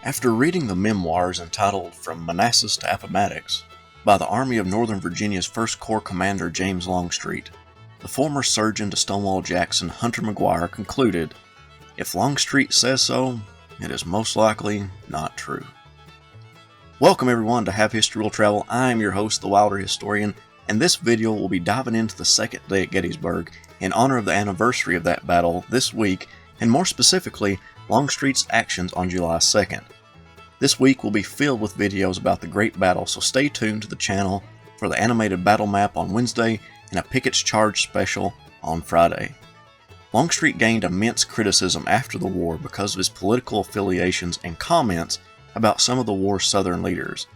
After reading the memoirs entitled From Manassas to Appomattox by the Army of Northern Virginia's 1st Corps Commander James Longstreet, the former surgeon to Stonewall Jackson, Hunter McGuire, concluded, "If Longstreet says so, it is most likely not true." Welcome everyone to Have History Will Travel. I am your host, the Wilder Historian, and this video will be diving into the second day at Gettysburg in honor of the anniversary of that battle this week, and more specifically, Longstreet's actions on July 2nd. This week will be filled with videos about the great battle, so stay tuned to the channel for the animated battle map on Wednesday and a Pickett's Charge special on Friday. Longstreet gained immense criticism after the war because of his political affiliations and comments about some of the war's Southern leaders.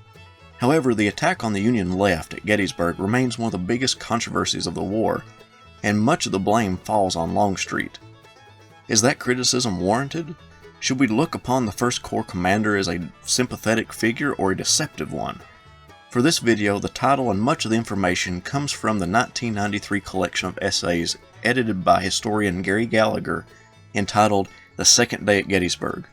However, the attack on the Union left at Gettysburg remains one of the biggest controversies of the war, and much of the blame falls on Longstreet. Is that criticism warranted? Should we look upon the 1st Corps commander as a sympathetic figure or a deceptive one? For this video, the title and much of the information comes from the 1993 collection of essays edited by historian Gary Gallagher entitled The Second Day at Gettysburg.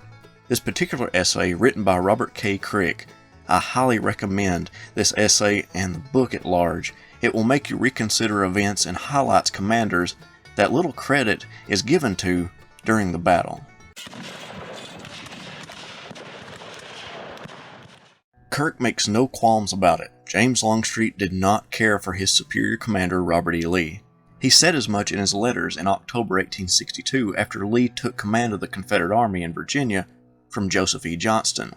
This particular essay, written by Robert K. Crick, I highly recommend this essay and the book at large. It will make you reconsider events and highlights commanders that little credit is given to during the battle. Kirk makes no qualms about it. James Longstreet did not care for his superior commander, Robert E. Lee. He said as much in his letters in October 1862 after Lee took command of the Confederate Army in Virginia from Joseph E. Johnston.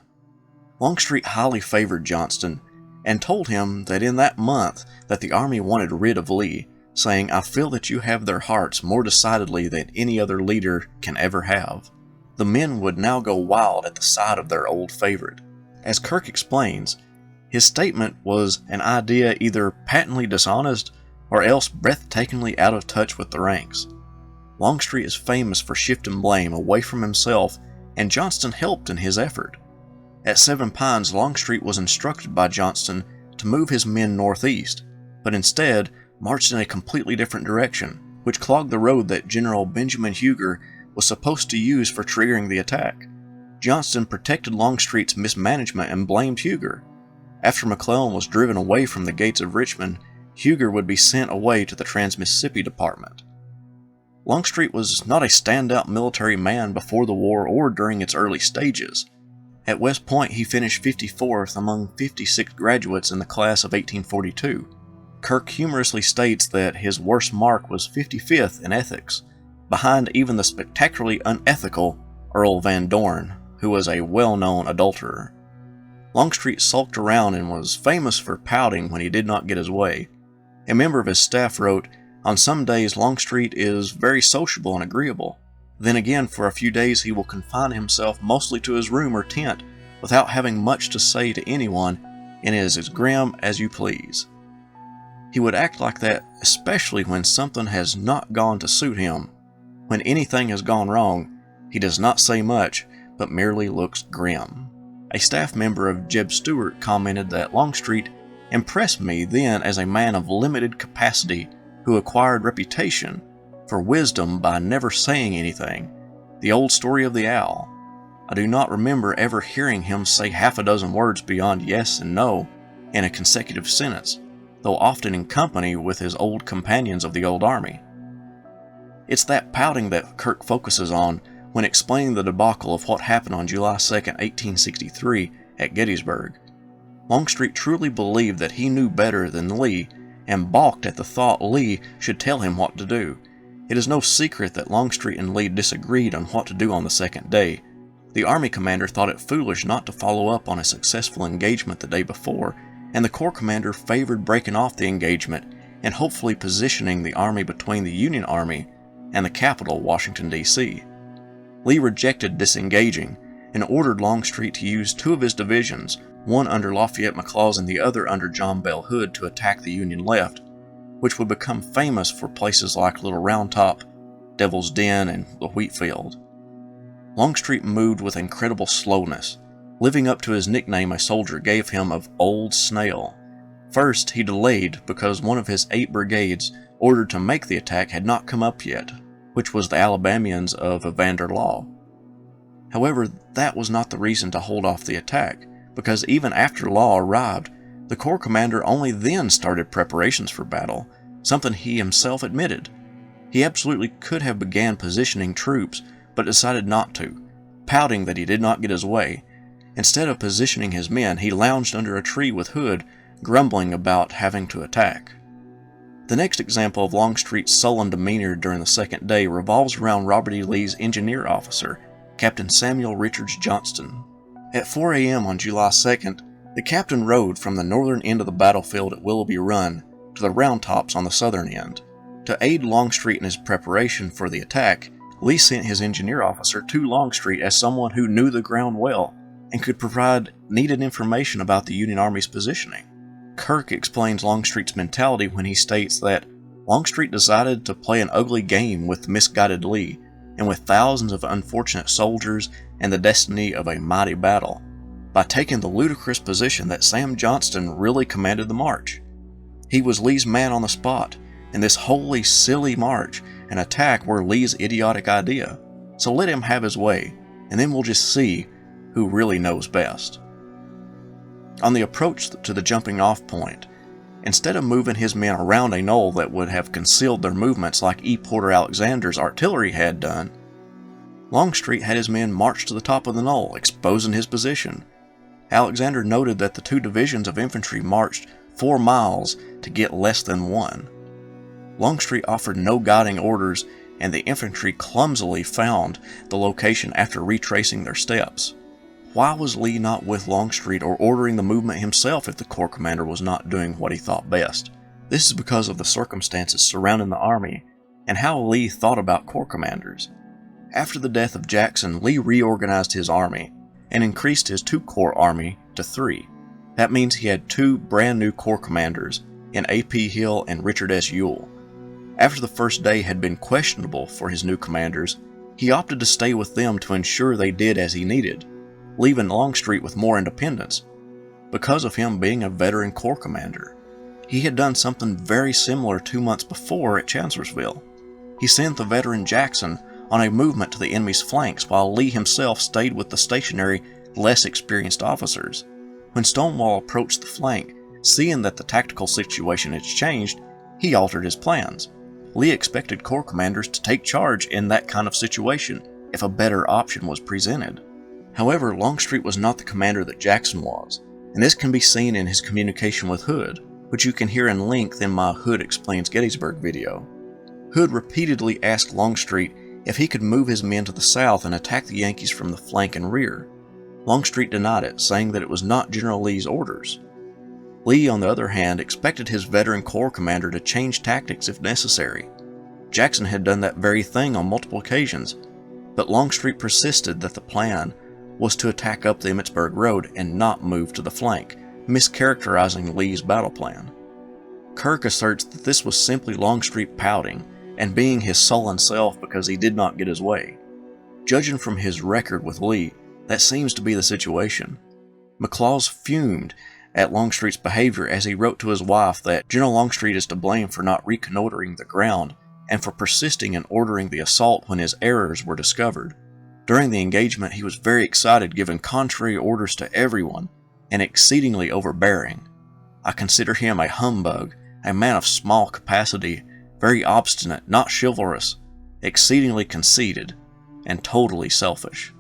Longstreet highly favored Johnston and told him that in that month that the Army wanted rid of Lee, saying, "I feel that you have their hearts more decidedly than any other leader can ever have." The men would now go wild at the sight of their old favorite. As Kirk explains, his statement was an idea either patently dishonest or else breathtakingly out of touch with the ranks. Longstreet is famous for shifting blame away from himself, and Johnston helped in his effort. At Seven Pines, Longstreet was instructed by Johnston to move his men northeast, but instead marched in a completely different direction, which clogged the road that General Benjamin Huger was supposed to use for triggering the attack. Johnston protected Longstreet's mismanagement and blamed Huger. After McClellan was driven away from the gates of Richmond, Huger would be sent away to the Trans-Mississippi Department. Longstreet was not a standout military man before the war or during its early stages. At West Point, he finished 54th among 56 graduates in the class of 1842. Kirk humorously states that his worst mark was 55th in ethics, behind even the spectacularly unethical Earl Van Dorn, who was a well-known adulterer. Longstreet sulked around and was famous for pouting when he did not get his way. A member of his staff wrote, "On some days Longstreet is very sociable and agreeable. Then again, for a few days he will confine himself mostly to his room or tent without having much to say to anyone, and is as grim as you please." He would act like that especially when something has not gone to suit him. When anything has gone wrong, he does not say much, but merely looks grim. A staff member of Jeb Stuart commented that Longstreet impressed me then as a man of limited capacity who acquired reputation for wisdom by never saying anything. The old story of the owl. I do not remember ever hearing him say half a dozen words beyond yes and no in a consecutive sentence, though often in company with his old companions of the old army. It's that pouting that Kirk focuses on when explaining the debacle of what happened on July 2nd, 1863 at Gettysburg. Longstreet truly believed that he knew better than Lee and balked at the thought Lee should tell him what to do. It is no secret that Longstreet and Lee disagreed on what to do on the second day. The Army commander thought it foolish not to follow up on a successful engagement the day before, and the Corps commander favored breaking off the engagement and hopefully positioning the Army between the Union Army and the capital, Washington, D.C. Lee rejected disengaging and ordered Longstreet to use 2 of his divisions, one under Lafayette McLaws and the other under John Bell Hood, to attack the Union left, which would become famous for places like Little Round Top, Devil's Den, and the Wheatfield. Longstreet moved with incredible slowness, living up to his nickname a soldier gave him of Old Snail. First, he delayed because one of his 8 brigades ordered to make the attack had not come up yet, which was the Alabamians of Evander Law. However, that was not the reason to hold off the attack, because even after Law arrived, the Corps commander only then started preparations for battle, something he himself admitted. He absolutely could have began positioning troops, but decided not to, pouting that he did not get his way. Instead of positioning his men, he lounged under a tree with Hood, grumbling about having to attack. The next example of Longstreet's sullen demeanor during the second day revolves around Robert E. Lee's engineer officer, Captain Samuel Richards Johnston. At 4 a.m. on July 2nd, the captain rode from the northern end of the battlefield at Willoughby Run to the Round Tops on the southern end. To aid Longstreet in his preparation for the attack, Lee sent his engineer officer to Longstreet as someone who knew the ground well and could provide needed information about the Union Army's positioning. Kirk explains Longstreet's mentality when he states that Longstreet decided to play an ugly game with misguided Lee and with thousands of unfortunate soldiers and the destiny of a mighty battle, by taking the ludicrous position that Sam Johnston really commanded the march. He was Lee's man on the spot, and this wholly silly march and attack were Lee's idiotic idea, so let him have his way, and then we'll just see who really knows best. On the approach to the jumping off point, instead of moving his men around a knoll that would have concealed their movements like E. Porter Alexander's artillery had done, Longstreet had his men march to the top of the knoll, exposing his position. Alexander noted that the two divisions of infantry marched 4 miles to get less than 1. Longstreet offered no guiding orders, and the infantry clumsily found the location after retracing their steps. Why was Lee not with Longstreet or ordering the movement himself if the Corps commander was not doing what he thought best? This is because of the circumstances surrounding the Army and how Lee thought about Corps commanders. After the death of Jackson, Lee reorganized his army and increased his 2-corps army to 3. That means he had 2 brand new Corps commanders in A.P. Hill and Richard S. Ewell. After the first day had been questionable for his new commanders, he opted to stay with them to ensure they did as he needed, leaving Longstreet with more independence, because of him being a veteran Corps commander. He had done something very similar 2 months before at Chancellorsville. He sent the veteran Jackson on a movement to the enemy's flanks while Lee himself stayed with the stationary, less experienced officers. When Stonewall approached the flank, seeing that the tactical situation had changed, he altered his plans. Lee expected Corps commanders to take charge in that kind of situation if a better option was presented. However, Longstreet was not the commander that Jackson was, and this can be seen in his communication with Hood, which you can hear in length in my Hood Explains Gettysburg video. Hood repeatedly asked Longstreet if he could move his men to the south and attack the Yankees from the flank and rear. Longstreet denied it, saying that it was not General Lee's orders. Lee, on the other hand, expected his veteran Corps commander to change tactics if necessary. Jackson had done that very thing on multiple occasions, but Longstreet persisted that the plan was to attack up the Emmitsburg Road and not move to the flank, mischaracterizing Lee's battle plan. Kirk asserts that this was simply Longstreet pouting and being his sullen self because he did not get his way. Judging from his record with Lee, that seems to be the situation. McLaws fumed at Longstreet's behavior as he wrote to his wife that General Longstreet is to blame for not reconnoitering the ground and for persisting in ordering the assault when his errors were discovered. During the engagement, he was very excited, giving contrary orders to everyone and exceedingly overbearing. I consider him a humbug, a man of small capacity, very obstinate, not chivalrous, exceedingly conceited, and totally selfish,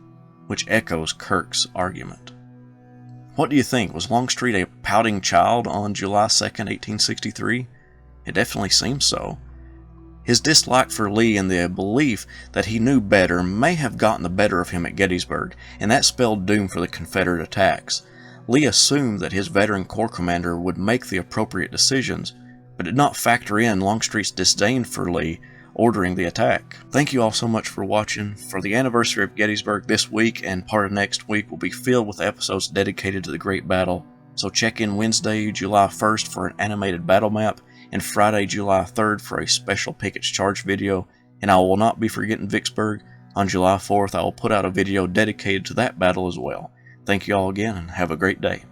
which echoes Kirk's argument. What do you think? Was Longstreet a pouting child on July 2nd, 1863? It definitely seems so. His dislike for Lee and the belief that he knew better may have gotten the better of him at Gettysburg, and that spelled doom for the Confederate attacks. Lee assumed that his veteran Corps commander would make the appropriate decisions, but did not factor in Longstreet's disdain for Lee ordering the attack. Thank you all so much for watching. For the anniversary of Gettysburg this week and part of next week will be filled with episodes dedicated to the Great Battle, so check in Wednesday, July 1st for an animated battle map, and Friday, July 3rd for a special Pickett's Charge video, and I will not be forgetting Vicksburg. On July 4th, I will put out a video dedicated to that battle as well. Thank you all again, and have a great day.